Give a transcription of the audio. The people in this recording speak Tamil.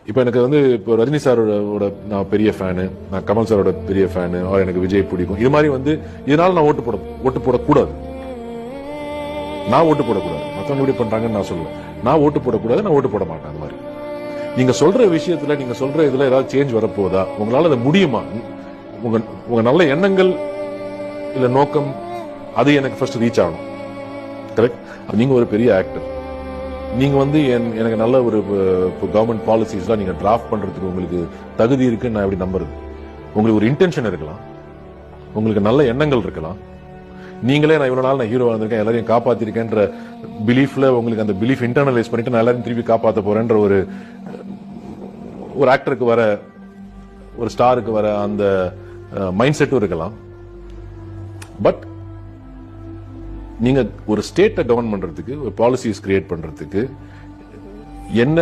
இப்போ எனக்கு வந்து இப்போ ரஜினி சாரோட நான் பெரிய ஃபேனு, நான் கமல் சாரோட பெரிய ஃபேனு, எனக்கு விஜய் பிடிக்கும், இது மாதிரி வந்து இதனால நான் ஓட்டு போடக்கூடாது. நான் ஓட்டு போடக்கூடாது, மற்றவங்க எப்படி பண்றாங்கன்னு நான் சொல்லுவேன். நான் ஓட்டு போடக்கூடாது, நான் ஓட்டு போட மாட்டேன். அந்த மாதிரி நீங்க சொல்ற விஷயத்துல, நீங்க சொல்ற இதுல ஏதாவது சேஞ்ச் வரப்போதா? உங்களால அது முடியுமா? உங்க நல்ல எண்ணங்கள் இல்ல நோக்கம் அது எனக்கு ஃபர்ஸ்ட் ரீச் ஆகணும். கரெக்ட்? நீங்க ஒரு பெரிய ஆக்டர், நீங்க வந்து எனக்கு நல்ல ஒரு கவர்மெண்ட் பாலிசிஸ்லாம் நீங்க டிராஃப்ட் பண்றதுக்கு உங்களுக்கு தகுதி இருக்குன்னு நான் எப்படி நம்புறது? உங்களுக்கு ஒரு இன்டென்ஷன் இருக்கலாம், உங்களுக்கு நல்ல எண்ணங்கள் இருக்கலாம். நீங்களே நான் இவ்வளவு நாள் நான் ஹீரோ வந்திருக்கேன், எல்லாரையும் காப்பாத்திருக்கேன்ற பிலீஃப்ல உங்களுக்கு அந்த பிலீஃப் இன்டர்னலைஸ் பண்ணிட்டு நான் எல்லாரையும் திருப்பி காப்பாற்ற போறேன்ற ஒரு ஆக்டருக்கு வர, ஒரு ஸ்டாருக்கு வர அந்த மைண்ட் செட்டும் இருக்கலாம். பட் நீங்க ஒரு ஸ்டேட்டை கவர்ன் பண்றதுக்கு, ஒரு பாலிசிஸ் கிரியேட் பண்றதுக்கு என்ன